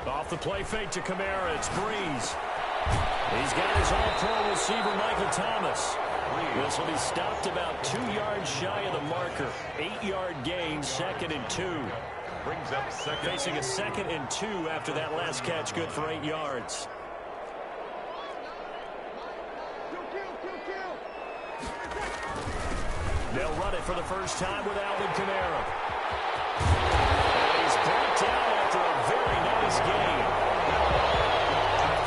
Off the play fake to Kamara, it's Breeze. He's got his all-pro receiver, Michael Thomas. This will be stopped about 2 yards shy of the marker. 8-yard gain, 2nd and 2. Brings up second. Facing a 2nd and 2 after that last catch, good for 8 yards. They'll run it for the first time with Alvin Kamara. And he's brought down after a very nice game.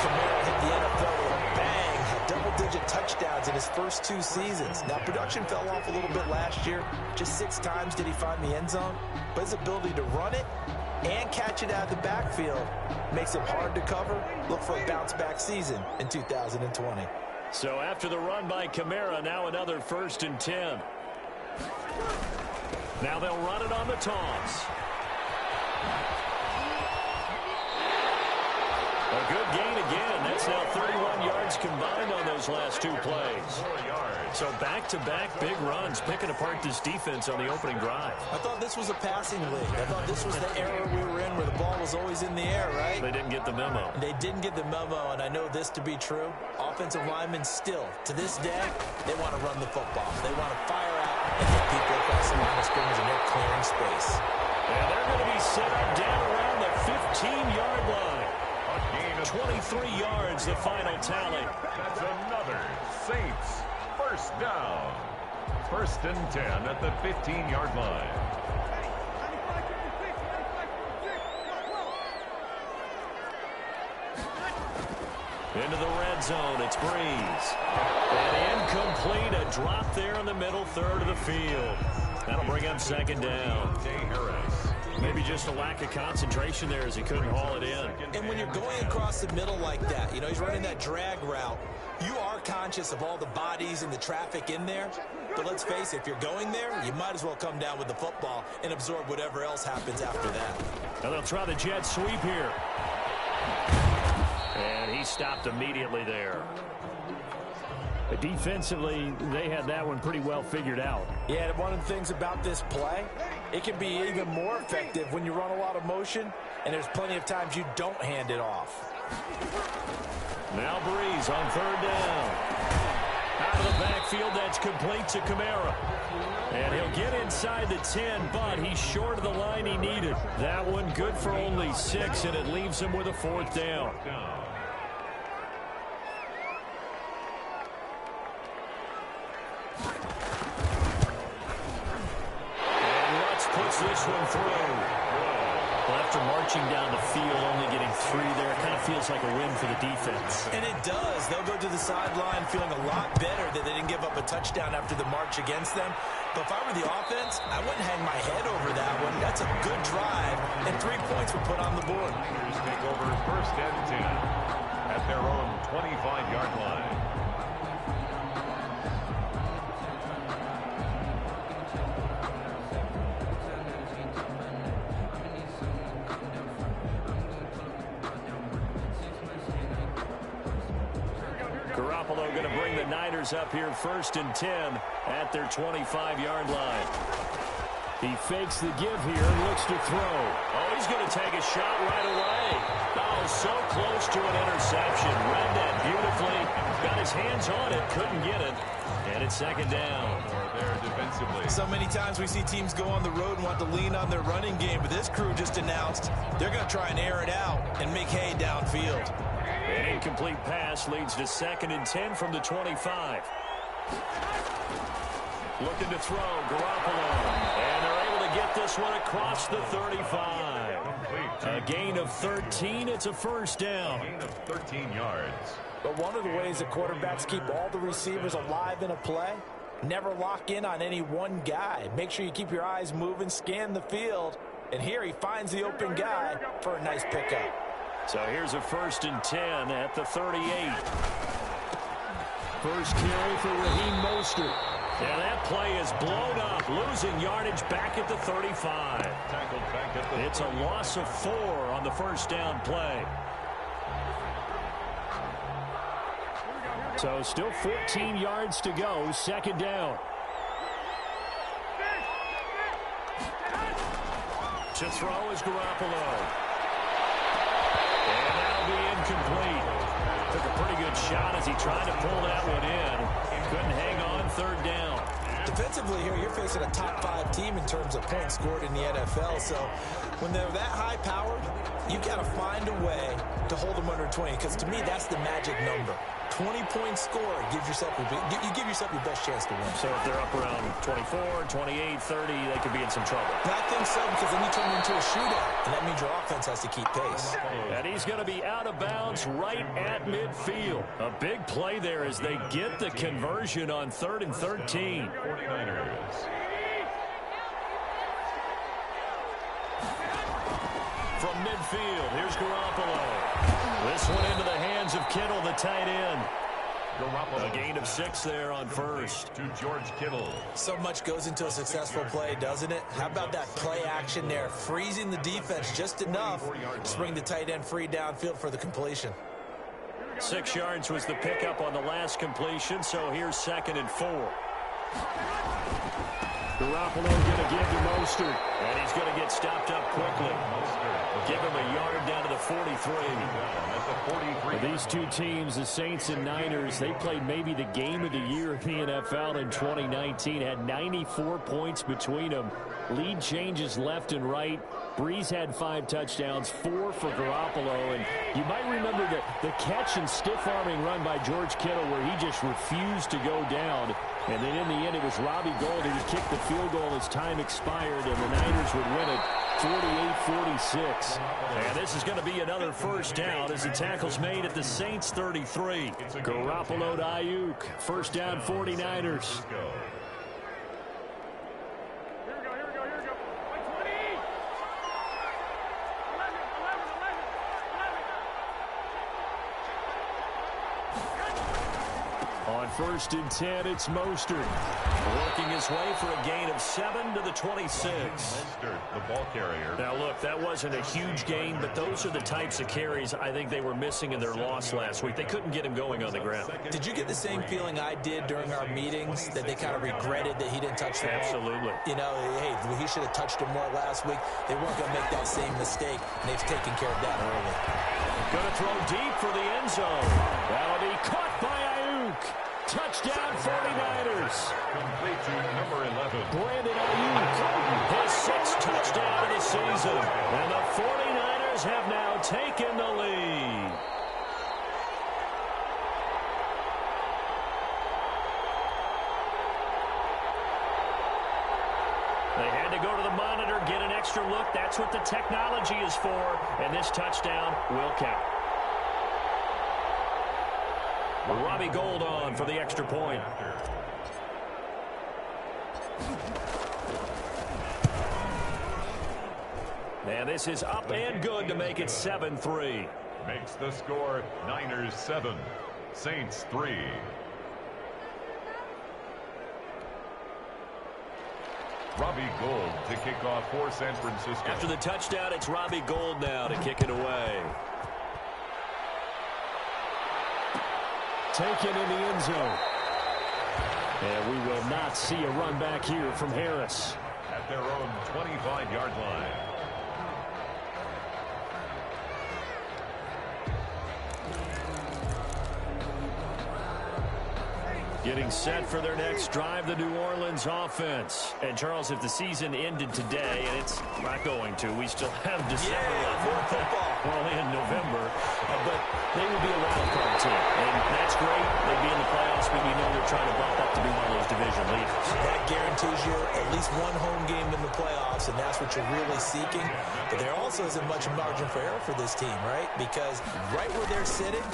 Kamara hit the NFL with a bang, had double-digit touchdowns in his first 2 seasons. Now, production fell off a little bit last year. Just 6 times did he find the end zone. But his ability to run it and catch it out of the backfield makes it hard to cover. Look for a bounce-back season in 2020. So after the run by Kamara, now another 1st and 10. Now they'll run it on the toss. A good gain again. That's now 31 yards combined on those last 2 plays. So back-to-back big runs, picking apart this defense on the opening drive. I thought this was a passing league. I thought this was the era we were in where the ball was always in the air, right? They didn't get the memo. They didn't get the memo, and I know this to be true. Offensive linemen still, to this day, they want to run the football. They want to fire out and hit people across the line of scrimmage, and they're clearing space. And they're going to be set up down around the 15-yard line. 23 yards, the final tally. That's another Saints first down. 1st and 10 at the 15-yard line. Into the red zone, it's Breeze. And incomplete, a drop there in the middle third of the field. That'll bring up 2nd down. Maybe just a lack of concentration there as he couldn't haul it in. And when you're going across the middle like that, you know, he's running that drag route, you are conscious of all the bodies and the traffic in there. But let's face it, if you're going there, you might as well come down with the football and absorb whatever else happens after that. Now they'll try the jet sweep here. And he stopped immediately there. Defensively, they had that one pretty well figured out. Yeah, and one of the things about this play, it can be even more effective when you run a lot of motion, and there's plenty of times you don't hand it off. Now Breeze on 3rd down. Out of the backfield, that's complete to Kamara. And he'll get inside the 10, but he's short of the line he needed. That one good for only 6, and it leaves him with a 4th down. Puts this one through. Well, after marching down the field, only getting 3 there, it kind of feels like a win for the defense. And it does. They'll go to the sideline feeling a lot better that they didn't give up a touchdown after the march against them. But if I were the offense, I wouldn't hang my head over that one. That's a good drive, and 3 points were put on the board. Here's take over 1st and 10 at their own 25-yard line. Garoppolo going to bring the Niners up here 1st and 10 at their 25-yard line. He fakes the give here and looks to throw. Oh, he's going to take a shot right away. Oh, so close to an interception. Read that beautifully. Got his hands on it, couldn't get it. And it's 2nd down. There defensively. So many times we see teams go on the road and want to lean on their running game, but this crew just announced they're going to try and air it out and make hay downfield. An incomplete pass leads to 2nd and 10 from the 25. Looking to throw, Garoppolo. And they're able to get this one across the 35. A gain of 13. It's a 1st down. Gain of 13 yards. But one of the ways that quarterbacks keep all the receivers alive in a play, never lock in on any one guy. Make sure you keep your eyes moving, scan the field. And here he finds the open guy for a nice pickup. So here's a 1st and 10 at the 38. First carry for Raheem Mostert. And that play is blown up, losing yardage back at the 35. Tackled back at the It's a loss of 4 on the 1st down play. So still 14 yards to go, 2nd down. To throw is Garoppolo. And that'll be incomplete. Took a pretty good shot as he tried to pull that one in. Couldn't hang on third down. Defensively here, you're facing a top-5 team in terms of points scored in the NFL. So when they're that high-powered, you got to find a way to hold them under 20. Because to me, that's the magic number. 20 points scored, you give yourself your best chance to win. So if they're up around 24, 28, 30, they could be in some trouble. I think so, because then you turn it into a shootout, and that means your offense has to keep pace. And he's going to be out of bounds right at midfield. A big play there as they get the conversion on 3rd and 13. 49ers. From midfield, here's Garoppolo. This one into the hands of Kittle, the tight end. Garoppolo. A gain of 6 there on first. To George Kittle. So much goes into a successful play, doesn't it? How about that play action there? Freezing the defense just enough to bring the tight end free downfield for the completion. 6 yards was the pickup on the last completion, so here's 2nd and 4. Garoppolo going to give to Mostert, and he's going to get stopped up quickly. Give him a yard down to the 43. These two teams, the Saints and Niners, they played maybe the game of the year in the NFL in 2019. Had 94 points between them. Lead changes left and right. Breeze had 5 touchdowns, 4 for Garoppolo. And you might remember the catch and stiff-arming run by George Kittle where he just refused to go down. And then in the end, it was Robbie Gould who kicked the field goal as time expired, and the Niners would win it 48-46. And this is going to be another first down as the tackle's made at the Saints' 33. Garoppolo to Ayuk. First down, 49ers. On 1st and 10, it's Mostert. Working his way for a gain of 7 to the 26. Mostert, the ball carrier. Now, look, that wasn't a huge gain, but those are the types of carries I think they were missing in their loss last week. They couldn't get him going on the ground. Did you get the same feeling I did during our meetings, that they kind of regretted that he didn't touch the ball? Absolutely. You know, hey, he should have touched him more last week. They weren't going to make that same mistake, and they've taken care of that early. Going to throw deep for the end zone. That'll be caught by Ayuk. Touchdown 49ers. Complete to number 11. Brandon Ayuk, his 6th touchdown of the season. And the 49ers have now taken the lead. They had to go to the monitor, get an extra look. That's what the technology is for. And this touchdown will count. Robbie Gould on for the extra point. And this is up and good to make it 7-3. Makes the score Niners 7, Saints 3. Robbie Gould to kick off for San Francisco. After the touchdown, it's Robbie Gould now to kick it away. Taken in the end zone. And we will not see a run back here from Harris. At their own 25-yard line. Getting set for their next drive, the New Orleans offense. And, Charles, if the season ended today, and it's not going to, we still have December left. More football. Well, in November. But they would be a wild card team. And that's great. They'd be in the playoffs, but you know they're trying to bump up to be one of those division leaders. That guarantees you at least one home game in the playoffs, and that's what you're really seeking. But there also isn't much margin for error for this team, right? Because right where they're sitting,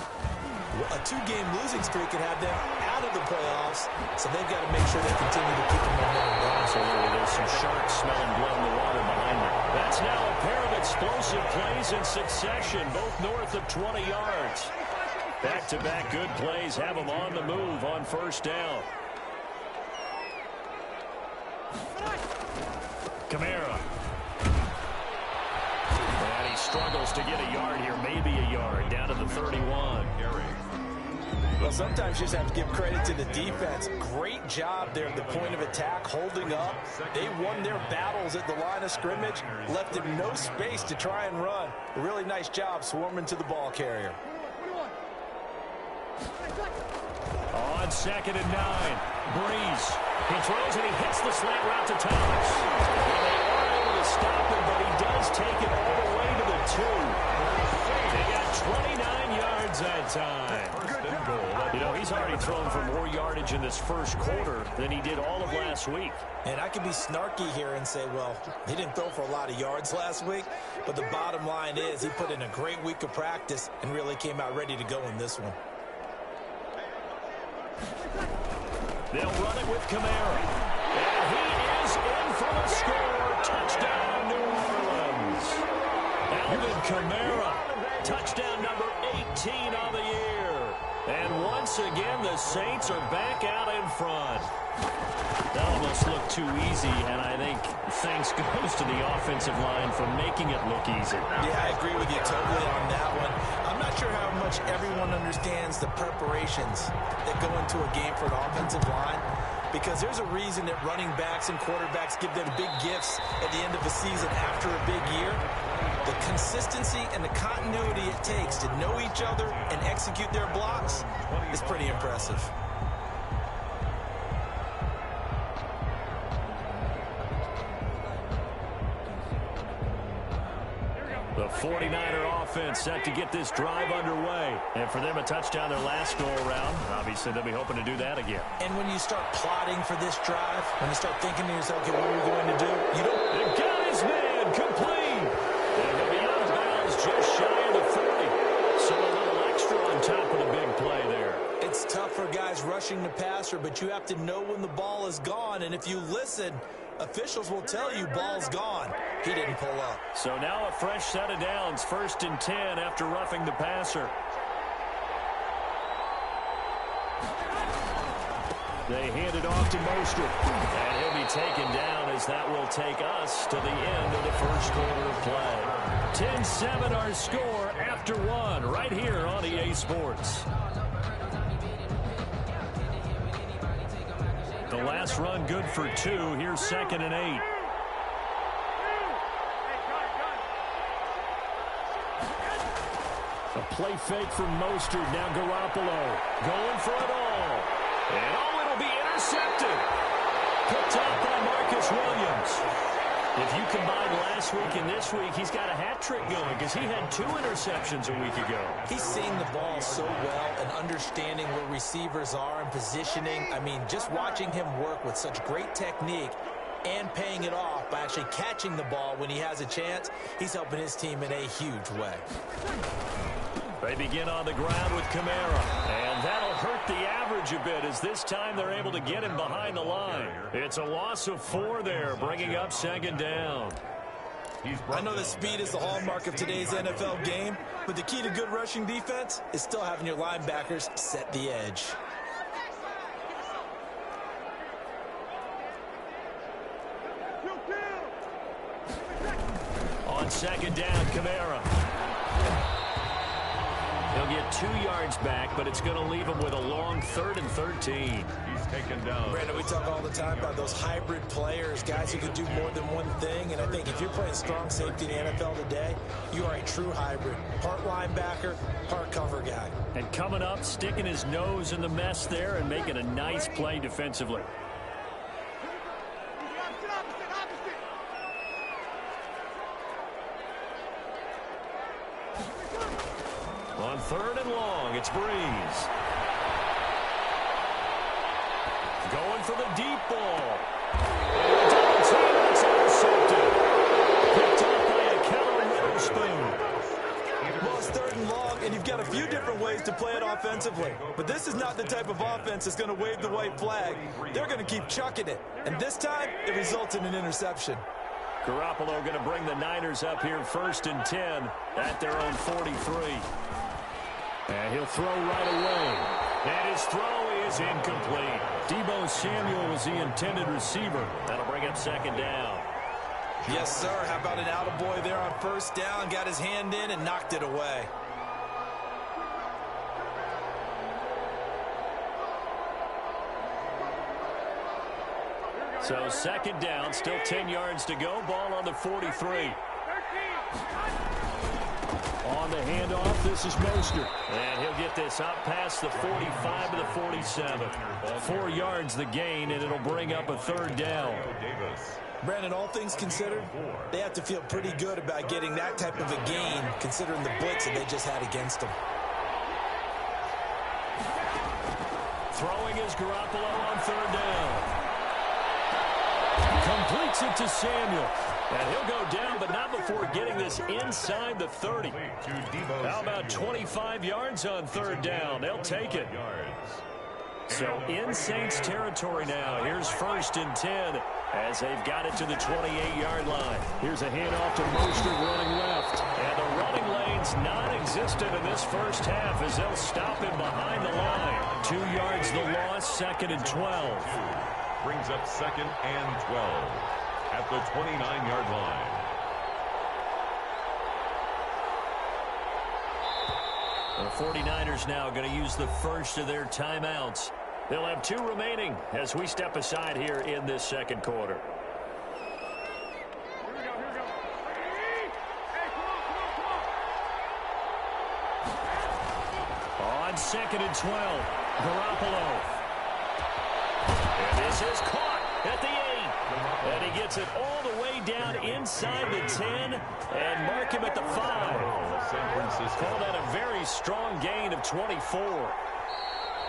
a 2-game losing streak could have them out of the playoffs, so they've got to make sure they continue to keep the momentum going. Absolutely. There's some sharks smelling blood in the water behind them. That's now a pair of explosive plays in succession, both north of 20 yards. Back-to-back good plays have them on the move on first down. Kamara. And he struggles to get a yard here, maybe a yard, down to the 31. Well, sometimes you just have to give credit to the defense. Great job there at the point of attack, holding up. They won their battles at the line of scrimmage, left them no space to try and run. A really nice job swarming to the ball carrier. On 2nd and 9, Breeze. He throws and he hits the slant route to Thomas. And they are able to stop him, but he does take it all the way to the 2. They got 29 yards that time. You know, he's already thrown for more yardage in this first quarter than he did all of last week. And I could be snarky here and say, well, he didn't throw for a lot of yards last week, but the bottom line is he put in a great week of practice and really came out ready to go in this one. They'll run it with Kamara. And he is in for the score. Touchdown, New Orleans. Alvin Kamara. Touchdown number 18 on the year. And once again, the Saints are back out in front. That almost looked too easy, and I think thanks goes to the offensive line for making it look easy. Yeah, I agree with you totally on that one. I'm not sure how much everyone understands the preparations that go into a game for an offensive line, because there's a reason that running backs and quarterbacks give them big gifts at the end of a season after a big year. The consistency and the continuity it takes to know each other and execute their blocks is pretty impressive. The 49er offense set to get this drive underway. And for them, a touchdown their last go-around. Obviously, they'll be hoping to do that again. And when you start plotting for this drive, when you start thinking to yourself, okay, what are we going to do? You don't... They've got his man complete. And they'll be out of bounds just shy of the 40. So a little extra on top of the big play there. It's tough for guys rushing the passer, but you have to know when the ball is gone. And if you listen, officials will tell you ball's gone. He didn't pull up. So now a fresh set of downs. 1st and 10 after roughing the passer. They hand it off to Mostert. And he'll be taken down as that will take us to the end of the first quarter of play. 10-7 our score after 1 right here on EA Sports. The last run good for 2. Here's 2nd and 8. A play fake from Mostert. Now Garoppolo going for it all. And it'll be intercepted. Picked up by Marcus Williams. If you combine last week and this week, he's got a hat trick going because he had 2 interceptions a week ago. He's seeing the ball so well and understanding where receivers are and positioning. I mean, just watching him work with such great technique and paying it off by actually catching the ball when he has a chance, he's helping his team in a huge way. They begin on the ground with Kamara, and that'll hurt the average a bit as this time they're able to get him behind the line. It's a loss of 4 there, bringing up 2nd down. I know that speed is the hallmark of today's NFL game, but the key to good rushing defense is still having your linebackers set the edge. On 2nd down, Kamara. He'll get 2 yards back, but it's going to leave him with a long 3rd and 13. He's taken down. Brandon, we talk all the time about those hybrid players, guys who can do more than one thing. And I think if you're playing strong safety in the NFL today, you are a true hybrid. Part linebacker, part cover guy. And coming up, sticking his nose in the mess there and making a nice play defensively. On 3rd and long, it's Breeze. Going for the deep ball. Double team, it's intercepted. Picked up by a Kellen Witherspoon. Well, it's 3rd and long, and you've got a few different ways to play it offensively. But this is not the type of offense that's going to wave the white flag. They're going to keep chucking it. And this time, it results in an interception. Garoppolo going to bring the Niners up here 1st and 10 at their own 43. And he'll throw right away. And his throw is incomplete. Deebo Samuel was the intended receiver. That'll bring up 2nd down. Yes, sir. How about an attaboy there on 1st down? Got his hand in and knocked it away. So second down, still 10 yards to go. Ball on the 43. On the handoff, this is Mostert. And he'll get this up past the 45 to the 47. 4 yards the gain, and it'll bring up a third down. Brandon, all things considered, they have to feel pretty good about getting that type of a gain, considering the blitz that they just had against them. Throwing is Garoppolo on third down. Completes it to Samuel. And he'll go down, but not before getting this inside the 30. How about 25 yards on third down? They'll take it. So in Saints territory now. Here's 1st and 10 as they've got it to the 28-yard line. Here's a handoff to Mostert running left. And the running lane's non-existent in this first half as they'll stop him behind the line. 2 yards the loss, 2nd and 12. Brings up 2nd and 12 at the 29-yard line. The 49ers now going to use the first of their timeouts. They'll have 2 remaining as we step aside here in this second quarter. On 2nd and 12, Garoppolo. And this is caught at the 8. And he gets it all the way down inside the 10 and mark him at the 5. Call that a very strong gain of 24.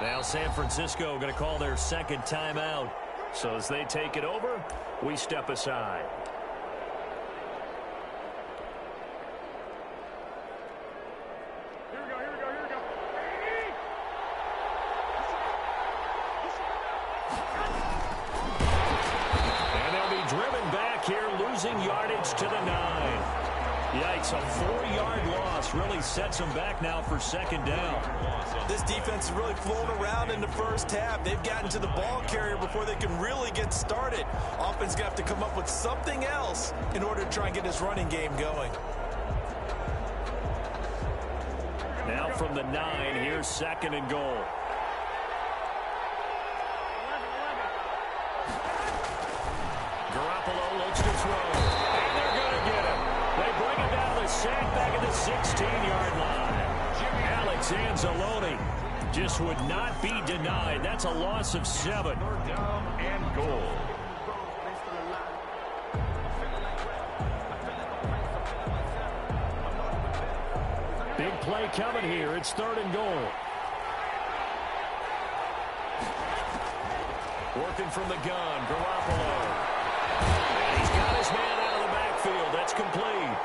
Now San Francisco going to call their second timeout. So as they take it over, we step aside. Yardage to the 9. Yikes, a 4-yard loss really sets them back now for second down. This defense is really flown around in the first half. They've gotten to the ball carrier before they can really get started. Offense going to have to come up with something else in order to try and get this running game going. Now from the 9, here's 2nd and goal. Garoppolo looks to throw. And they're going to get him. They bring him down to the sack back at the 16-yard line. Alex Anzalone just would not be denied. That's a loss of 7. Down and goal. Big play coming here. It's 3rd and goal. Working from the gun, Garoppolo. And he's got his man out of the backfield. That's complete.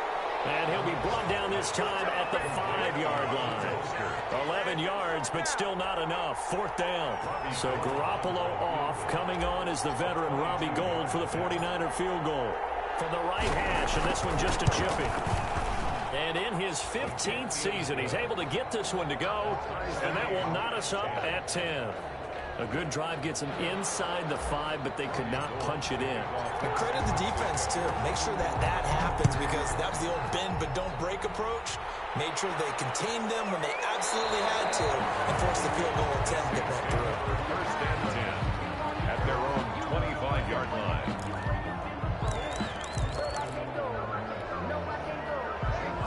And he'll be brought down this time at the 5-yard line. 11 yards, but still not enough. 4th down. So Garoppolo off. Coming on is the veteran Robbie Gould for the 49er field goal. From the right hash, and this one just a chipping. And in his 15th season, he's able to get this one to go. And that will knot us up at 10. A good drive gets them inside the 5, but they could not punch it in. And credit the defense, too. Make sure that happens because that was the old bend but don't break approach. Made sure they contained them when they absolutely had to and forced the field goal attempt that went through. 1st and 10 at their own 25-yard line.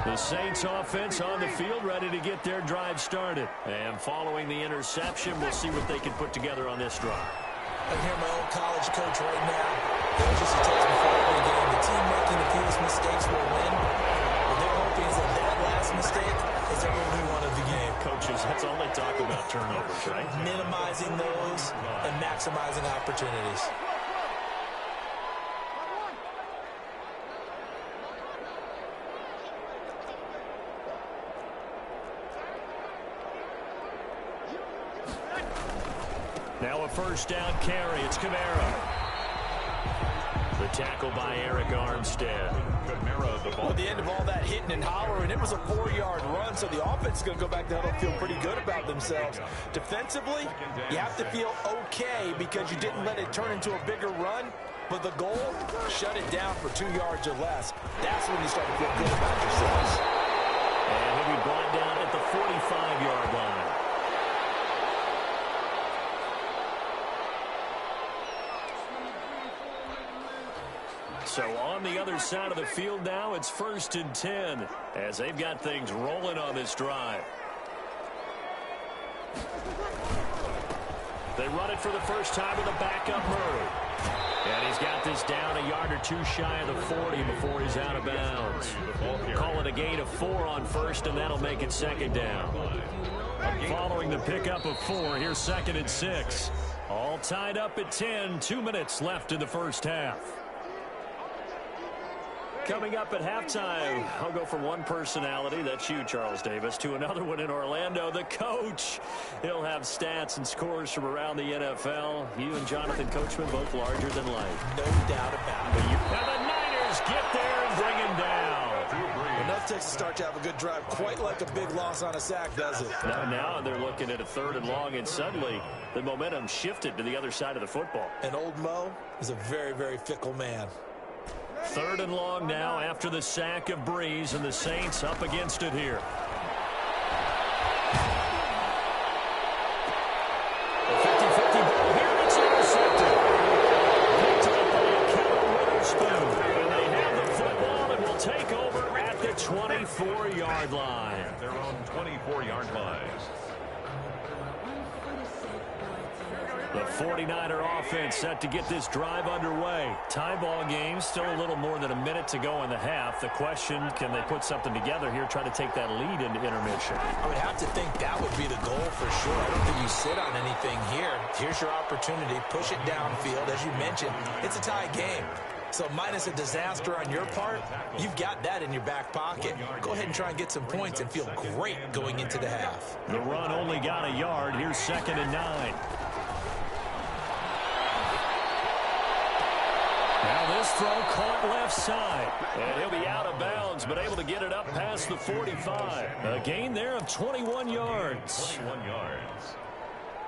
The Saints offense on the field ready to get their drive started. And following the interception, we'll see what they can put together on this drive. I hear my old college coach right now. There's just a text before every game. The team making the fewest mistakes will win. What they're hoping is that last mistake is their only one of the game. Coaches, that's all they talk about, turnovers, right? Minimizing those and maximizing opportunities. Now a 1st down carry. It's Kamara. The tackle by Eric Armstead. Kamara, the ball. At the end of all that hitting and hollering, it was a 4-yard run, so the offense is going to go back there and feel pretty good about themselves. Defensively, you have to feel okay because you didn't let it turn into a bigger run, but the goal, shut it down for 2 yards or less. That's when you start to feel good about yourselves. And he'll be brought down at the 45-yard line. So on the other side of the field now, it's 1st and 10 as they've got things rolling on this drive. They run it for the first time with a backup Murray. And he's got this down a yard or two shy of the 40 before he's out of bounds. Call it a gain of 4 on first, and that'll make it 2nd down. Following the pickup of 4, here's 2nd and 6. All tied up at 10, 2 minutes left in the first half. Coming up at halftime, I'll go from one personality, that's you, Charles Davis, to another one in Orlando, the coach. He'll have stats and scores from around the NFL. You and Jonathan Coachman both larger than life. No doubt about it. Now the Niners get there and bring him down. Enough takes to start to have a good drive, quite like a big loss on a sack, does it? Now they're looking at a 3rd and long, and suddenly the momentum shifted to the other side of the football. And old Mo is a very, very fickle man. 3rd and long now after the sack of Breeze, and the Saints up against it here. A 50-50 ball here. It's intercepted. Picked up by Kevin Witherspoon. And they have the football and will take over at the 24-yard line. At their own 24-yard line. The 49er offense set to get this drive underway. Tie ball game, still a little more than a minute to go in the half. The question, can they put something together here, try to take that lead into intermission? I would have to think that would be the goal for sure. I don't think you sit on anything here. Here's your opportunity. Push it downfield. As you mentioned, it's a tie game. So minus a disaster on your part, you've got that in your back pocket. Go ahead and try and get some points and feel great going into the half. The run only got a yard. Here's 2nd and 9. Now this throw caught left side. And he'll be out of bounds, but able to get it up past the 45. A gain there of 21 yards. 21 yards.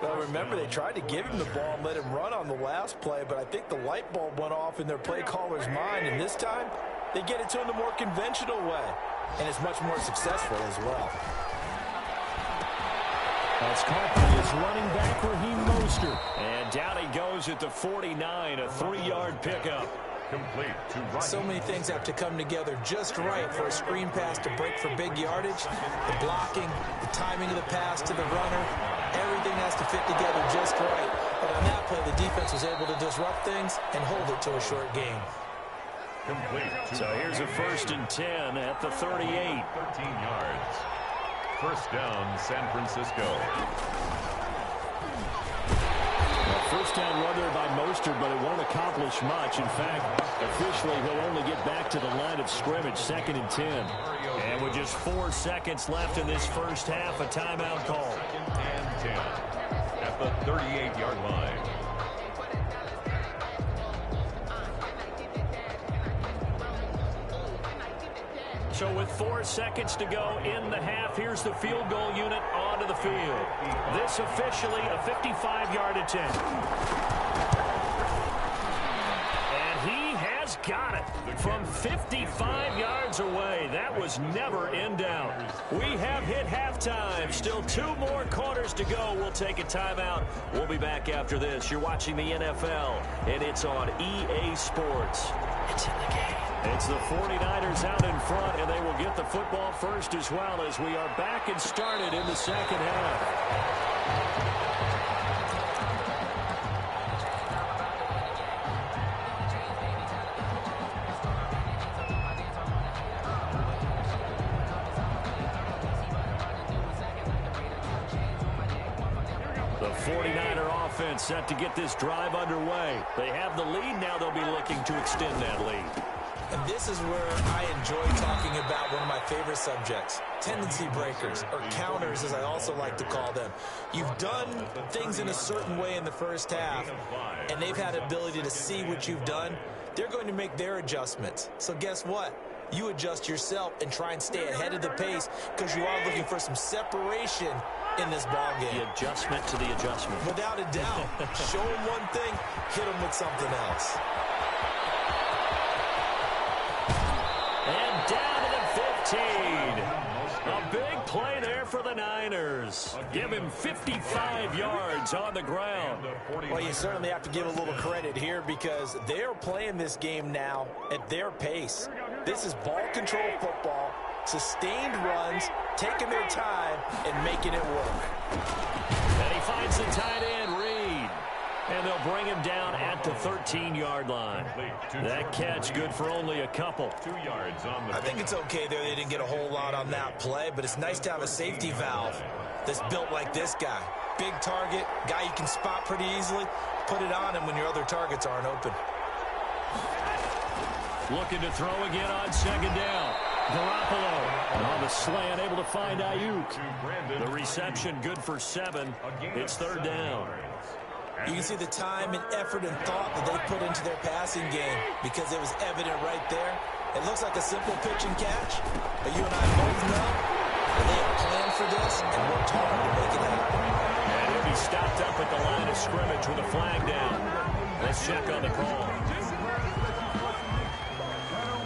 Well, remember, they tried to give him the ball and let him run on the last play, but I think the light bulb went off in their play caller's mind, and this time they get it to him the more conventional way, and it's much more successful as well. That's caught by his running back, Raheem Mostert. And down he goes at the 49, a 3-yard pickup. Complete to right. So many things have to come together just right for a screen pass to break for big yardage. The blocking, the timing of the pass to the runner, everything has to fit together just right. But on that play, the defense was able to disrupt things and hold it to a short game. Complete. So here's a 1st and 10 at the 38. 13 yards. First down, San Francisco. First down run there by Mostert, but it won't accomplish much. In fact, officially, he'll only get back to the line of scrimmage, 2nd and 10. And with just 4 seconds left in this first half, a timeout call. 2nd and 10 at the 38-yard line. So with 4 seconds to go in the half, here's the field goal unit onto the field. This officially a 55-yard attempt. And he has got it from 55 yards away. That was never in doubt. We have hit halftime. Still 2 more quarters to go. We'll take a timeout. We'll be back after this. You're watching the NFL, and it's on EA Sports. It's in the game. It's the 49ers out in front, and they will get the football first as well as we are back and started in the second half. The 49er offense set to get this drive underway. They have the lead now. They'll be looking to extend that lead. And this is where I enjoy talking about one of my favorite subjects, tendency breakers, or counters as I also like to call them. You've done things in a certain way in the first half, and they've had ability to see what you've done. They're going to make their adjustments. So guess what? You adjust yourself and try and stay ahead of the pace because you are looking for some separation in this ball game. The adjustment to the adjustment. Without a doubt. Show them one thing, hit them with something else. And down to the 15. A big play there for the Niners. Niners give him 55 yards on the ground. Well, you certainly have to give a little credit here because they're playing this game now at their pace. This is ball control football, sustained runs, taking their time, and making it work. And he finds the tight end, Reed. And they'll bring him down at the 13-yard line. That catch good for only a couple. 2 yards on the I think it's okay there. They didn't get a whole lot on that play, but it's nice to have a safety valve that's built like this guy. Big target, guy you can spot pretty easily. Put it on him when your other targets aren't open. Looking to throw again on second down. Garoppolo on the slant, able to find Ayuk. The reception good for 7. It's third down. You can see the time and effort and thought that they put into their passing game because it was evident right there. It looks like a simple pitch and catch, but you and I both know that they have planned for this and worked hard to make it happen. And he'll be stopped up at the line of scrimmage with a flag down. Let's check on the call.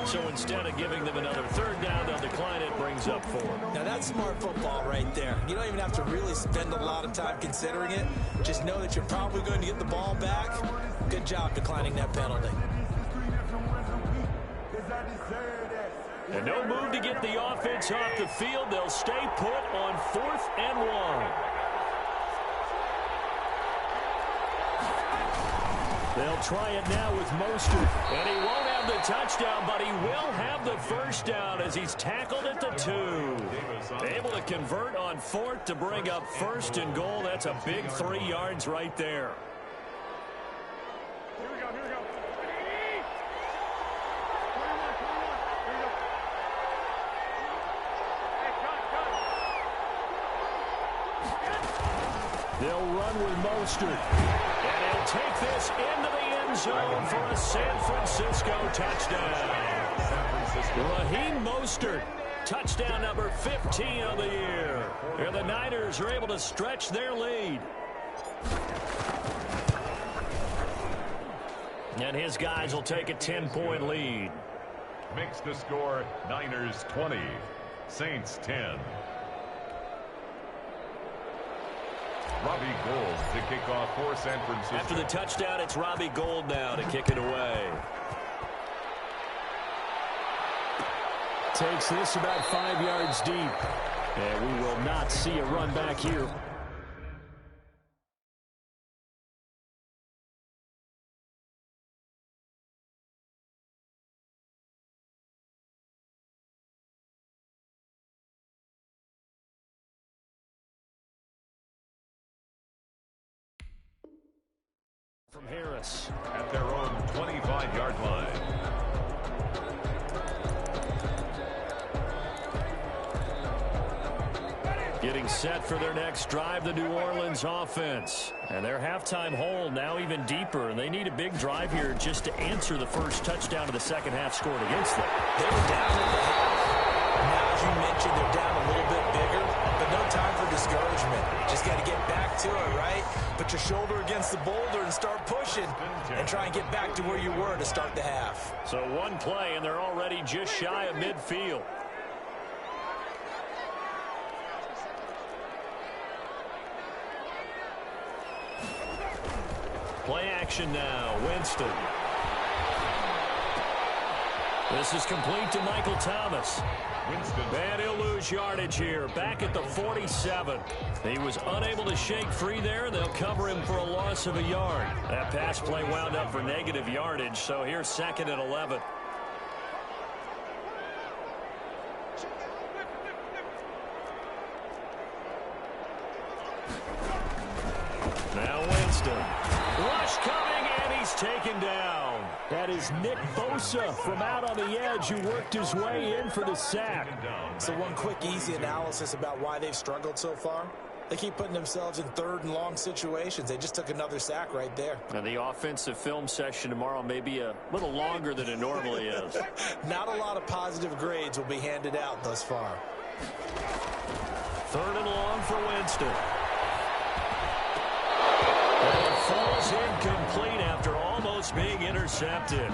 So instead of giving them another third down, they'll decline it, brings up 4. Now that's smart football right there. You don't even have to really spend a lot of time considering it. Just know that you're probably going to get the ball back. Good job declining that penalty. And no move to get the offense off the field. They'll stay put on 4th and 1. They'll try it now with Mostert. And he won't have the touchdown, but he will have the first down as he's tackled at the 2. Able to convert on 4th to bring up 1st and goal. That's a big 3 yards right there. They'll run with Mostert. And he'll take this into the end zone for a San Francisco touchdown. Raheem Mostert, touchdown number 15 of the year. And the Niners are able to stretch their lead. And his guys will take a 10-point lead. Makes the score Niners 20, Saints 10. Robbie Gould to kick off for San Francisco. After the touchdown, it's Robbie Gould now to kick it away. Takes this about 5 yards deep. And we will not see a run back here. From Harris. At their own 25-yard line. Getting set for their next drive, the New Orleans offense. And their halftime hole now even deeper, and they need a big drive here just to answer the first touchdown of the second half scored against them. They were down at the half. Now, as you mentioned, they're down a little bit bigger, but no time for discouragement. Just got to get back to it, right? Put your shoulder against the boulder and start pushing and try and get back to where you were to start the half. So one play, and they're already just shy of midfield. Play action now. Winston. This is complete to Michael Thomas. Winston. And he'll lose yardage here. Back at the 47. He was unable to shake free there. They'll cover him for a loss of a yard. That pass play wound up for negative yardage. So here's 2nd and 11. Now Winston. Rush coming, and he's taken down. That is Nick Bosa from out on the edge who worked his way in for the sack. So one quick, easy analysis about why they've struggled so far. They keep putting themselves in 3rd and long situations. They just took another sack right there. And the offensive film session tomorrow may be a little longer than it normally is. Not a lot of positive grades will be handed out thus far. 3rd and long for Winston. And it falls incomplete after almost Almost being intercepted.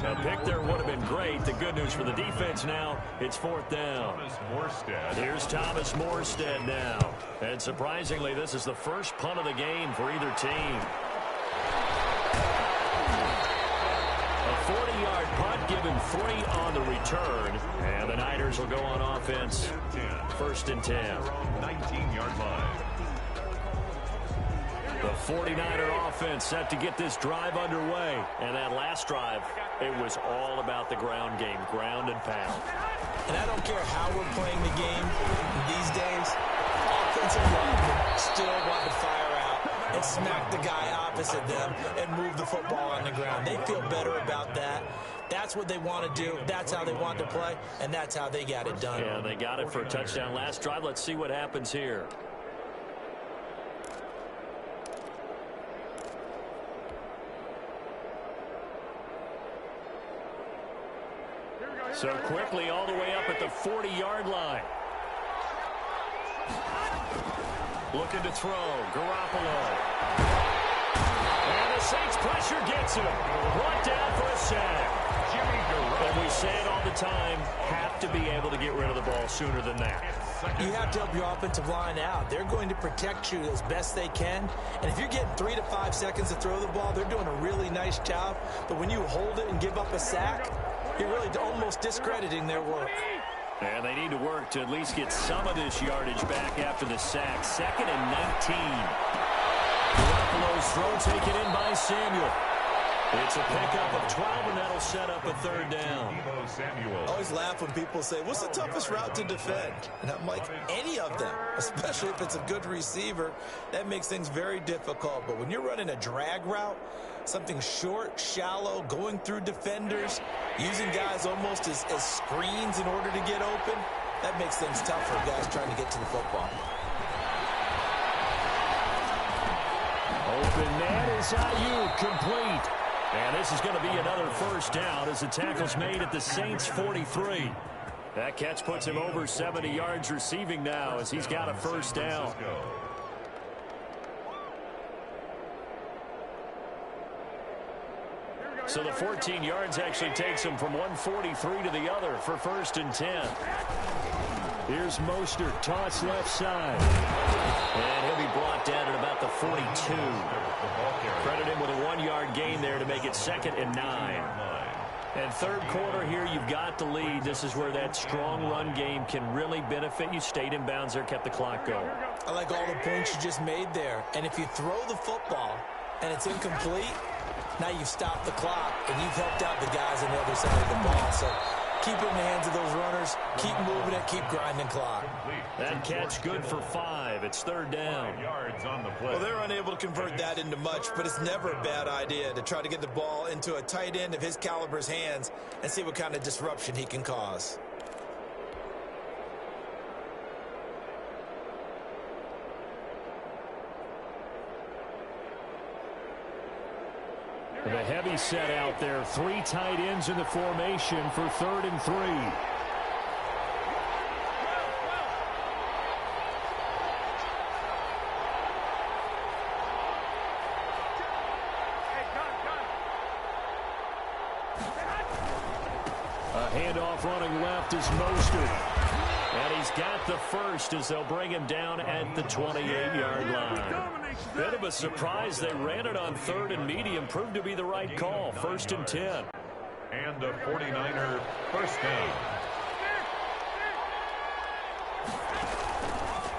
A pick there would have been great. The good news for the defense now, it's 4th down. Here's Thomas Morstead now. And surprisingly, this is the first punt of the game for either team. A 40-yard punt, given 3 on the return. And the Niners will go on offense. 1st and 10. 19-yard line. The 49er offense set to get this drive underway. And that last drive, it was all about the ground game, ground and pound. And I don't care how we're playing the game these days, offensive linemen still want to fire out and smack the guy opposite them and move the football on the ground. They feel better about that. That's what they want to do. That's how they want to play, and that's how they got it done. Yeah, they got it for a touchdown last drive. Let's see what happens here. So quickly all the way up at the 40-yard line. Looking to throw. Garoppolo. And the Saints pressure gets him. Brought down for a sack. And we say it all the time, have to be able to get rid of the ball sooner than that. You have to help your offensive line out. They're going to protect you as best they can. And if you're getting 3 to 5 seconds to throw the ball, they're doing a really nice job. But when you hold it and give up a sack, you're really almost discrediting their work. And they need to work to at least get some of this yardage back after the sack. 2nd and 19. Garoppolo's throw taken in by Samuel. It's a pickup of 12, and that'll set up a 3rd down. I always laugh when people say, what's the toughest route to defend? And I'm like, any of them, especially if it's a good receiver. That makes things very difficult. But when you're running a drag route, something short, shallow, going through defenders, using guys almost as screens in order to get open, that makes things tough for guys trying to get to the football. Open man is Ayuk, complete. And this is going to be another 1st down as the tackle's made at the Saints' 43. That catch puts him over 70 yards receiving now as he's got a 1st down. So the 14 yards actually takes him from 143 to the other for 1st and 10. Here's Mostert, toss left side. And he'll be brought down at about the 42. Credit him with a 1-yard gain there to make it 2nd and 9. And 3rd quarter here, you've got the lead. This is where that strong run game can really benefit you. Stayed in bounds there, kept the clock going. I like all the points you just made there. And if you throw the football and it's incomplete, now you've stopped the clock and you've helped out the guys on the other side of the ball. So keep it in the hands of those runners. Keep moving it. Keep grinding clock. That catch good for 5. It's 3rd down. Well, they're unable to convert that into much, but it's never a bad idea to try to get the ball into a tight end of his caliber's hands and see what kind of disruption he can cause. The heavy set out there. 3 tight ends in the formation for 3rd and 3. A handoff running left is Mostert. And he's got the 1st as they'll bring him down at the 28-yard line. Bit of a surprise. They ran it on 3rd and medium. Proved to be the right call. 1st and 10. And a 49er 1st down.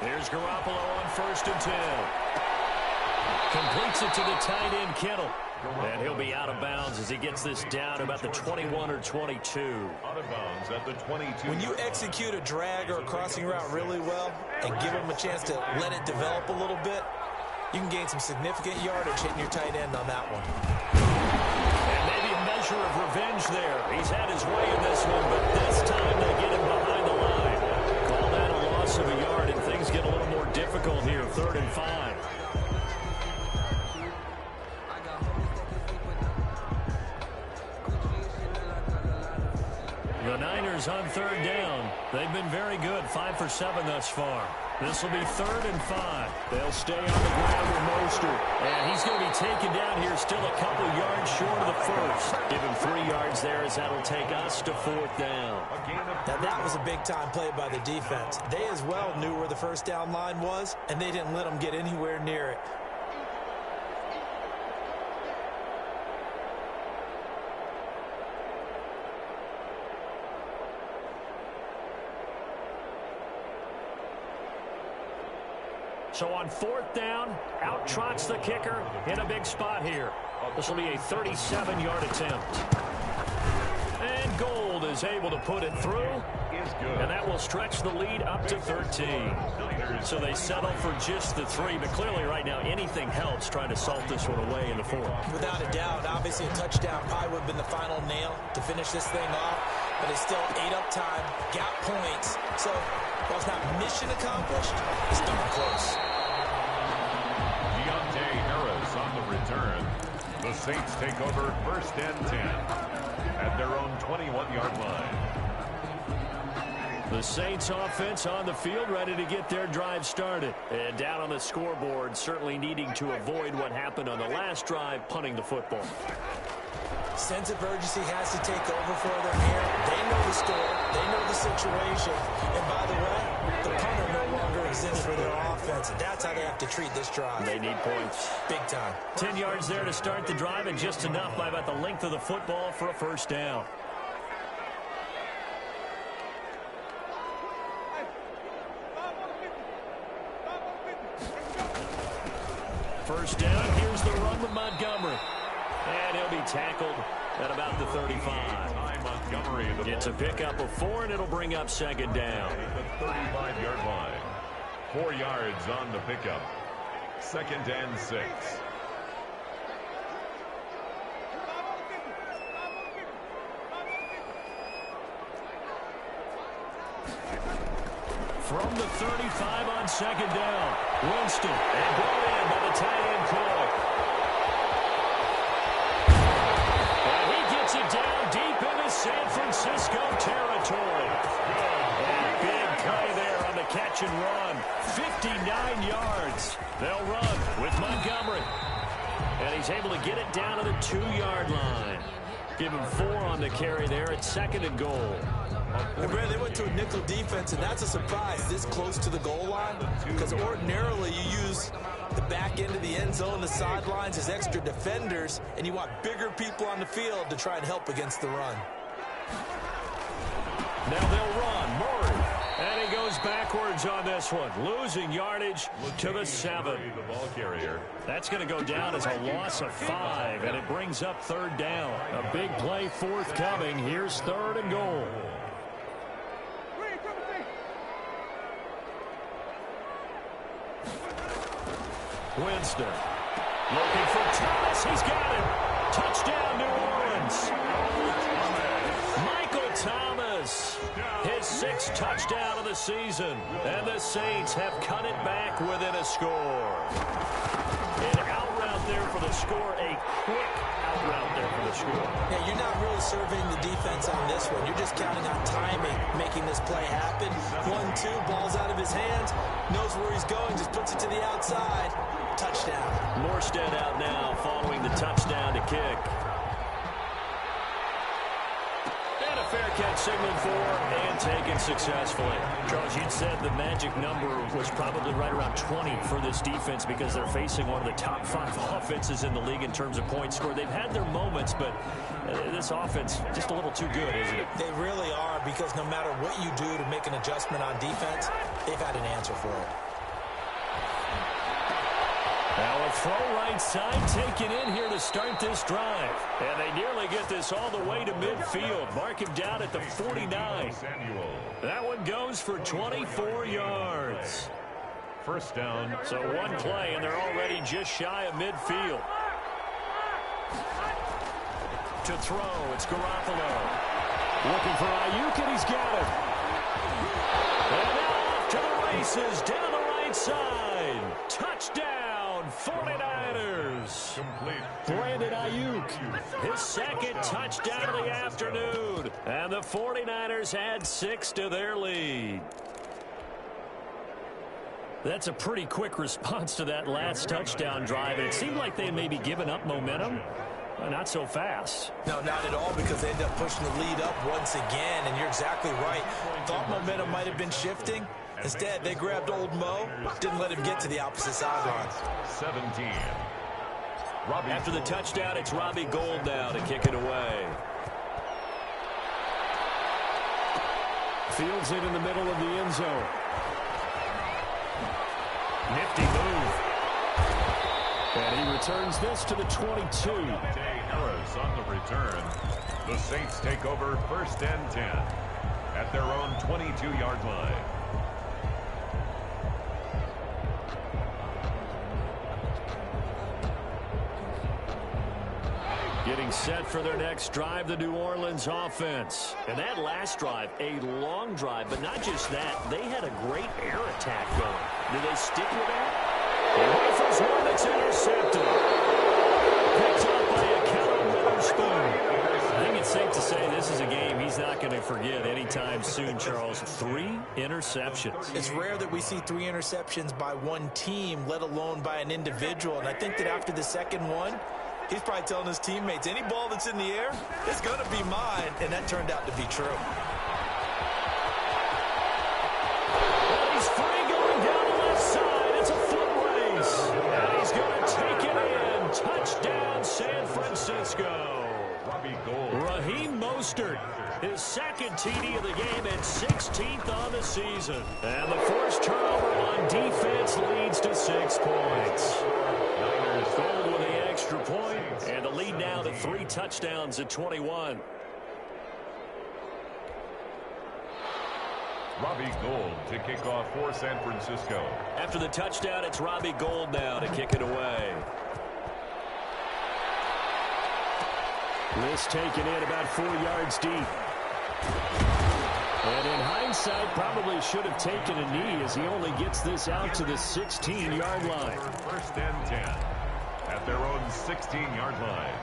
Here's Garoppolo on 1st and 10. Completes it to the tight end, Kittle. And he'll be out of bounds as he gets this down about the 21 or 22. Out of bounds at the 22. When you execute a drag or a crossing route really well and give him a chance to let it develop a little bit, you can gain some significant yardage hitting your tight end on that one. And maybe a measure of revenge there. He's had his way in this one, but this time they get him behind the line. Call that a loss of a yard, and things get a little more difficult here. 3rd and 5. The Niners on 3rd down. They've been very good, 5 for 7 thus far. This will be 3rd and 5. They'll stay on the ground with Mostert. And he's going to be taken down here still a couple yards short of the first. Give him 3 yards there as that'll take us to 4th down. Now that was a big-time play by the defense. They as well knew where the first down line was, and they didn't let them get anywhere near it. So on 4th down, out trots the kicker in a big spot here. This will be a 37-yard attempt. And Gold is able to put it through. And that will stretch the lead up to 13. So they settle for just the 3. But clearly right now anything helps trying to salt this one away in the 4th. Without a doubt, obviously a touchdown probably would have been the final nail to finish this thing off. But it's still ate up time, got points. So while it's not mission accomplished, it's darn close. Harris on the return. The Saints take over 1st and 10 at their own 21-yard line. The Saints offense on the field ready to get their drive started. And down on the scoreboard, certainly needing to avoid what happened on the last drive, punting the football. Sense of urgency has to take over for them here. They know the score. They know the situation. And by the way, the punter no longer exists for their offense. And that's how they have to treat this drive. They need points. Big time. 10 yards there to start the drive, and just enough by about the length of the football for a 1st down. First down, here's the run with Montgomery. And he'll be tackled at about the 35. It's a pickup of 4, and it'll bring up 2nd down. The 35-yard line. 4 yards on the pickup. 2nd and 6. From the 35 on 2nd down. Winston, and brought in by the tight end Cook. And he gets it down deep into San Francisco territory. And big play there on the catch and run. 59 yards. They'll run with Montgomery. And he's able to get it down to the 2-yard line. Give him 4 on the carry there at 2nd and goal. And Brad, they went to a nickel defense, and that's a surprise this close to the goal line, because ordinarily you use the back end of the end zone, the sidelines as extra defenders, and you want bigger people on the field to try and help against the run. Now they'll run. Murray. And he goes backwards on this one, losing yardage to the 7. The ball carrier. That's going to go down as a loss of 5, and it brings up 3rd down. A big play forthcoming. Here's 3rd and goal. Winston looking for Thomas. He's got it. Touchdown, New Orleans. Michael Thomas, his 6th touchdown of the season. And the Saints have cut it back within a score. An out route there for the score. A quick out route there for the score. Yeah, you're not really surveying the defense on this one. You're just counting on timing, making this play happen. 1-2, ball's out of his hands. Knows where he's going, just puts it to the outside. Touchdown. Morstead out now following the touchdown to kick. And a fair catch signaled for and taken successfully. Charles, you'd said the magic number was probably right around 20 for this defense because they're facing one of the top 5 offenses in the league in terms of points scored. They've had their moments, but this offense just a little too good, isn't it? They really are, because no matter what you do to make an adjustment on defense, they've had an answer for it. Now a throw right side taken in here to start this drive. And they nearly get this all the way to midfield. Mark him down at the 49. That one goes for 24 yards. First down. So one play, and they're already just shy of midfield. To throw, it's Garoppolo. Looking for Ayuk, and he's got it. And now off to the races, down the right side. Touchdown, 49ers. Complete. Brandon Ayuk, his 2nd touchdown of the afternoon. And the 49ers add 6 to their lead. That's a pretty quick response to that last touchdown drive. And it seemed like they had maybe given up momentum. Not so fast. No, not at all, because they ended up pushing the lead up once again, and you're exactly right. Thought momentum might have been shifting. Instead, they grabbed old Mo, didn't let him get to the opposite sideline. 17. After the touchdown, it's Robbie Gould now to kick it away. Fields it in the middle of the end zone. Nifty move. And he returns this to the 22. Harris on the return. The Saints take over 1st and 10 at their own 22-yard line. Getting set for their next drive, the New Orleans offense. And that last drive, a long drive, but not just that. They had a great air attack going. Do they stick with that? He rifles one that's intercepted. Picked up by a Kellen Witherspoon. I think it's safe to say this is a game he's not going to forget anytime soon, Charles. 3 interceptions. It's rare that we see 3 interceptions by one team, let alone by an individual. And I think that after the second one, he's probably telling his teammates, any ball that's in the air, it's going to be mine. And that turned out to be true. And he's free going down the left side. It's a foot race. And he's going to take it in. Touchdown, San Francisco. Robbie Gould. Raheem Mostert, his second TD of the game and 16th on the season. And the forced turnover on defense leads to 6 points. Niners Gould with the extra point, and the lead now to 3 touchdowns at 21. Robbie Gould to kick off for San Francisco. After the touchdown, it's Robbie Gould now to kick it away. This taken in about 4 yards deep. And in hindsight, probably should have taken a knee as he only gets this out to the 16-yard line. 1st and 10 at their own 16-yard line.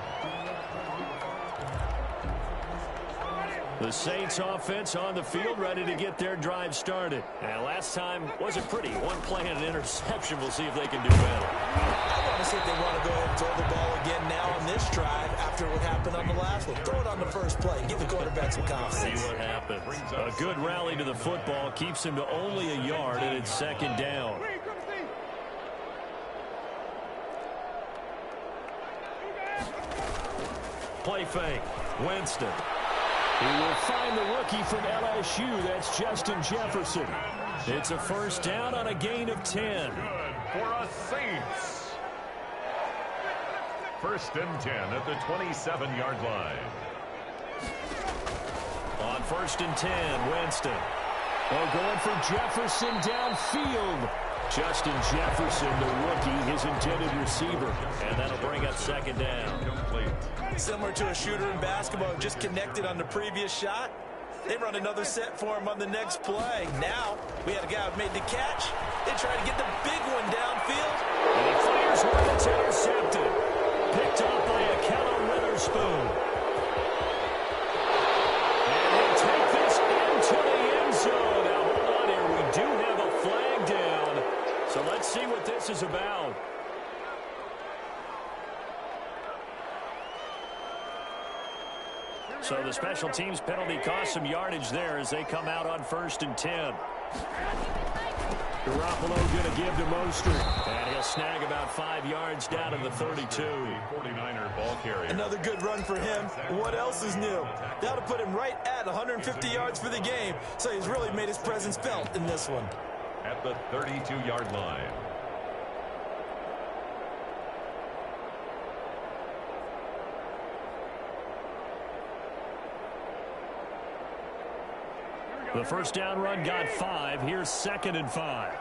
The Saints offense on the field, ready to get their drive started. And last time wasn't pretty. One play and an interception. We'll see if they can do better. I want to see if they want to go ahead and throw the ball again now on this drive after what happened on the last one. Throw it on the first play. Give the quarterback some confidence. See what happens. A good rally to the football keeps him to only a yard, and it's 2nd down. Play fake. Winston. He will find the rookie from LSU. That's Justin Jefferson. It's a 1st down on a gain of 10. For us Saints. 1st and 10 at the 27-yard line. On 1st and 10, Winston. Oh, going for Jefferson downfield. Justin Jefferson, the rookie, his intended receiver. And that'll bring up 2nd down. Complete. Similar to a shooter in basketball, just connected on the previous shot. They run another set for him on the next play. Now, we had a guy who made the catch. They try to get the big one downfield. And he fires one that's intercepted. Picked up by a Kellen Witherspoon. And he'll take this into the end zone. Now, hold on here. We do have a flag down. So let's see what this is about. So the special teams penalty cost some yardage there as they come out on 1st and 10. Garoppolo going to give to Mostert. And he'll snag about 5 yards down to the 32. 49er ball carrier. Another good run for him. What else is new? That'll put him right at 150 yards for the game. So he's really made his presence felt in this one. At the 32-yard line. The 1st down run got 5. Here's 2nd and 5.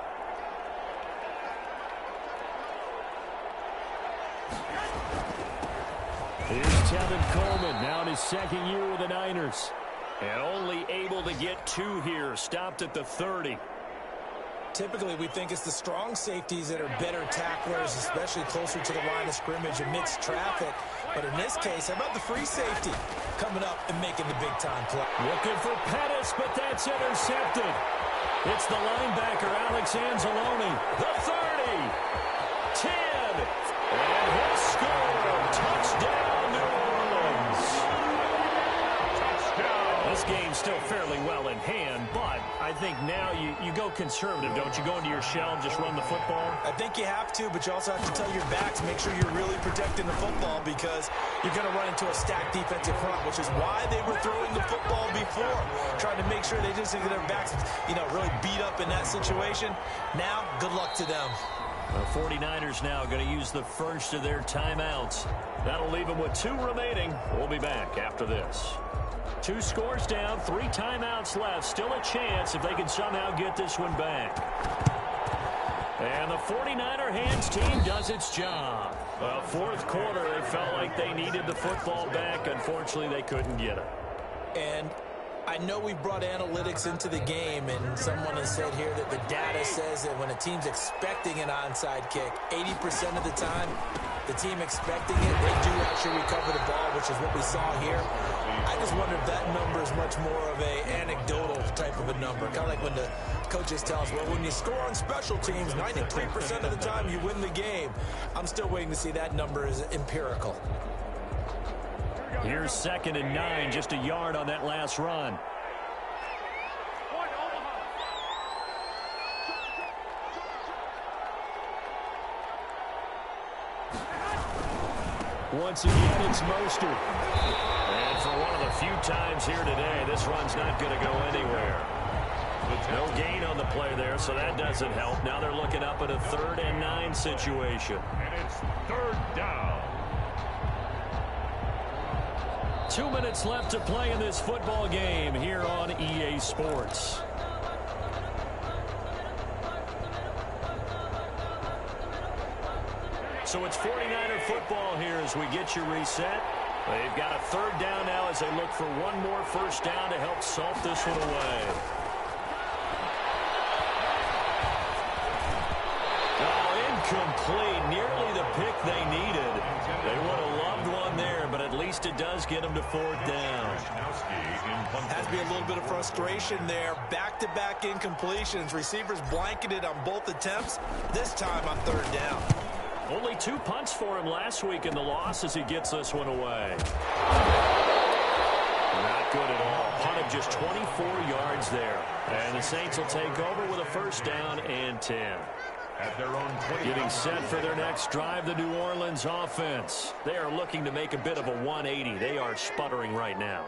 Here's Tevin Coleman, now in his 2nd year with the Niners. And only able to get 2 here, stopped at the 30. Typically, we think it's the strong safeties that are better tacklers, especially closer to the line of scrimmage amidst traffic. But in this case, how about the free safety coming up and making the big-time play? Looking for Pettis, but that's intercepted. It's the linebacker, Alex Anzalone. The 30. 10. And he'll score. Touchdown, New Orleans. Touchdown. This game's still fairly well in hand, but I think now you go conservative, don't you? Go into your shell and just run the football? I think you have to, but you also have to tell your backs, make sure you're really protecting the football because you're going to run into a stacked defensive front, which is why they were throwing the football before, trying to make sure they just get their backs, really beat up in that situation. Now, good luck to them. The 49ers now going to use the first of their timeouts. That'll leave them with 2 remaining. We'll be back after this. 2 scores down, 3 timeouts left. Still a chance if they can somehow get this one back. And the 49er hands team does its job. Well, fourth quarter, they felt like they needed the football back. Unfortunately, they couldn't get it. And I know we brought analytics into the game, and someone has said here that the data says that when a team's expecting an onside kick, 80% of the time, the team expecting it, they do actually recover the ball, which is what we saw here. I just wonder if that number is much more of a anecdotal type of a number. Kind of like when the coaches tell us, well, when you score on special teams, 93% of the time you win the game. I'm still waiting to see that number is empirical. Here's 2nd and 9, just a yard on that last run. Once again, it's Mostert. And for one of the few times here today, this run's not going to go anywhere. No gain on the play there, so that doesn't help. Now they're looking up at a 3rd and 9 situation. And it's 3rd down. 2 minutes left to play in this football game here on EA Sports. So it's 49er football here as we get you reset. They've got a 3rd down now as they look for one more first down to help salt this one away. Oh, incomplete. Nearly the pick they needed. They would have loved one there, but at least it does get them to 4th down. Has to be a little bit of frustration there. Back-to-back incompletions. Receivers blanketed on both attempts. This time on 3rd down. Only 2 punts for him last week in the loss as he gets this one away. Not good at all. Punt of just 24 yards there. And the Saints will take over with a 1st down and 10. At their own 20. Getting set for their next drive, the New Orleans offense. They are looking to make a bit of a 180. They are sputtering right now.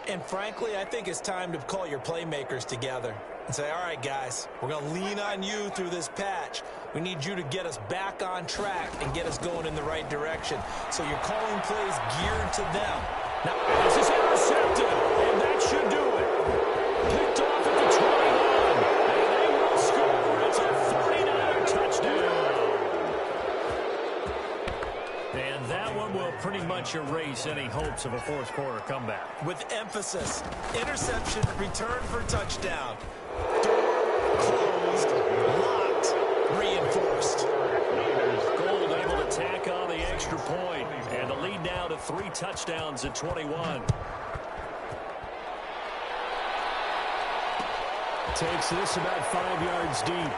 And frankly, I think it's time to call your playmakers together and say, all right, guys, we're going to lean on you through this patch. We need you to get us back on track and get us going in the right direction. So you're calling plays geared to them. Now, this is intercepted, and that should do it. Picked off at the 21, and they will score. It's a 49er touchdown. And that one will pretty much erase any hopes of a fourth quarter comeback. with emphasis, interception, return for touchdown. Door closed, locked, reinforced. Gold able to tack on the extra point, and the lead now to 3 touchdowns at 21. Takes this about 5 yards deep.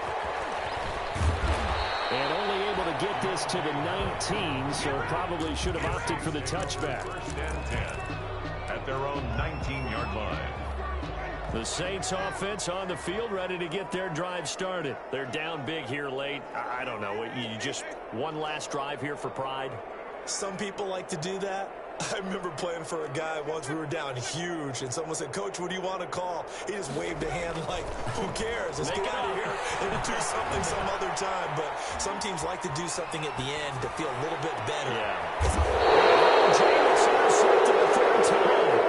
And only able to get this to the 19, so probably should have opted for the touchback. 1st and 10 at their own 19-yard line. The Saints offense on the field, ready to get their drive started. They're down big here late. I don't know. You just one last drive here for pride? Some people like to do that. I remember playing for a guy once. We were down huge, and someone said, Coach, what do you want to call? He just waved a hand like, who cares? Let's get out of here and do something some other time. But some teams like to do something at the end to feel a little bit better. Yeah. James intercepted the 3rd time.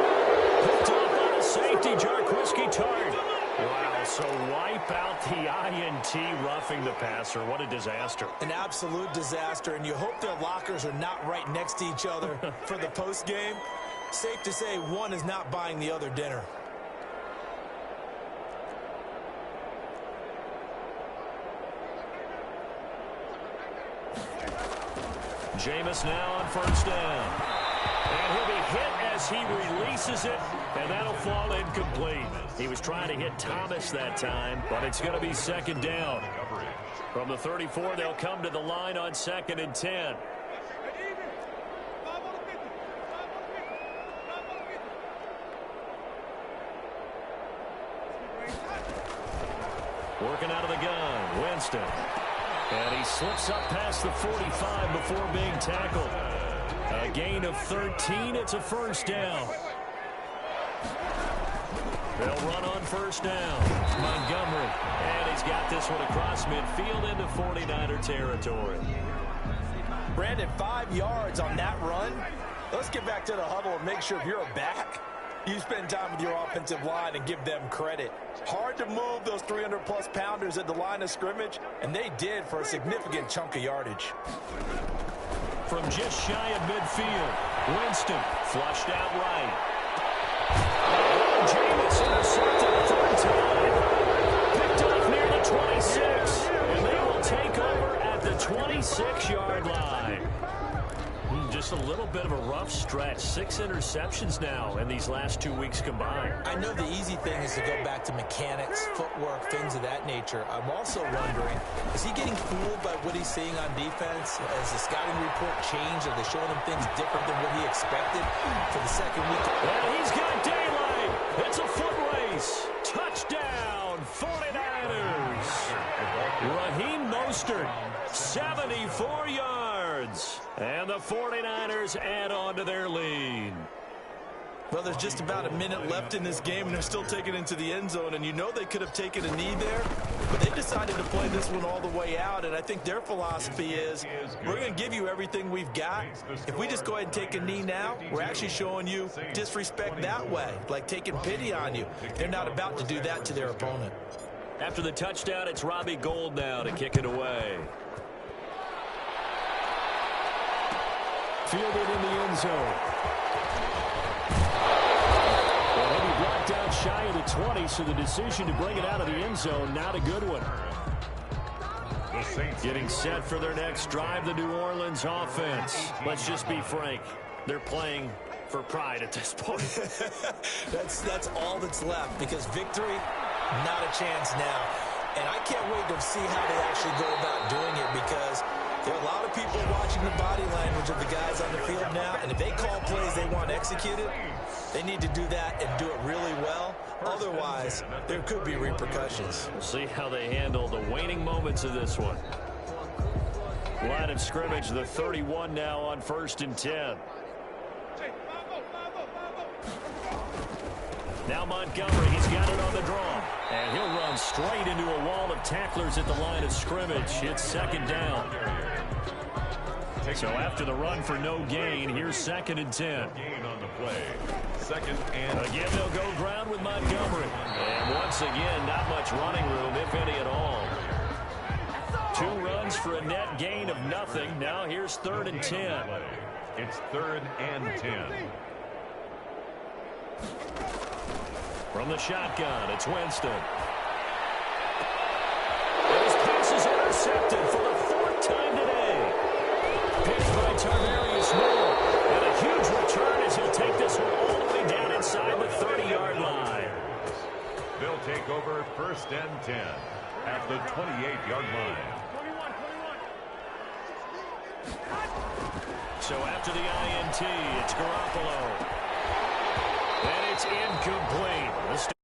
Picked off on a safety, Jarquiski Tart. Wow, so wipe out the INT roughing the passer. What a disaster. An absolute disaster, and you hope their lockers are not right next to each other for the post game. Safe to say one is not buying the other dinner. Jameis now on 1st down. And he'll be hit as he releases it, and that'll fall incomplete. He was trying to hit Thomas that time, but it's going to be second down. From the 34, they'll come to the line on 2nd and 10. Working out of the gun, Winston. And he slips up past the 45 before being tackled. A gain of 13. It's a first down. They'll run on first down. Montgomery. And he's got this one across midfield into 49er territory. Brandon, 5 yards on that run. Let's get back to the huddle and make sure if you're a back, you spend time with your offensive line and give them credit. Hard to move those 300-plus pounders at the line of scrimmage, and they did for a significant chunk of yardage. From just shy of midfield, Winston flushed out right. Jameis intercepted a third time. Picked off near the 26, and they will take over at the 26-yard line. Just a little bit of a rough stretch. 6 interceptions now in these last 2 weeks combined. I know the easy thing is to go back to mechanics, footwork, things of that nature. I'm also wondering, is he getting fooled by what he's seeing on defense? Has the scouting report changed? Are they showing him things different than what he expected for the second week? Well, he's got daylight. It's a foot race. Touchdown, 49ers. Raheem Mostert, 74 yards. And the 49ers add on to their lead. Well, there's just about a minute left in this game, and they're still taking it into the end zone. And you know they could have taken a knee there, but they decided to play this one all the way out. And I think their philosophy is, we're going to give you everything we've got. If we just go ahead and take a knee now, we're actually showing you disrespect that way, like taking pity on you. They're not about to do that to their opponent. After the touchdown, it's Robbie Gould now to kick it away. Fielded in the end zone. Well, he'll be blocked out shy of the 20, so the decision to bring it out of the end zone, not a good one. Getting set for their next drive, the New Orleans offense. Let's just be frank. They're playing for pride at this point. That's all that's left, because victory, not a chance now. And I can't wait to see how they actually go about doing it, because there are a lot of people watching the body language of the guys on the field now, and if they call plays they want executed, they need to do that and do it really well. Otherwise, there could be repercussions. We'll see how they handle the waning moments of this one. Line of scrimmage, the 31 now on 1st and 10. Now Montgomery, he's got it on the draw. And he'll run straight into a wall of tacklers at the line of scrimmage. It's second down. So after the run for no gain, here's 2nd and 10. Gain on the play. 2nd and again, they'll go ground with Montgomery. And once again, not much running room, if any at all. 2 runs for a net gain of nothing. Now here's 3rd and 10. It's 3rd and 10. From the shotgun, it's Winston. His pass is intercepted for the 4th time today. Pitched by Tarvarius Moore. And a huge return as he'll take this one all the way down inside the 30-yard line. They'll take over 1st and 10 at the 28-yard line. So after the INT, it's Garoppolo. And it's incomplete.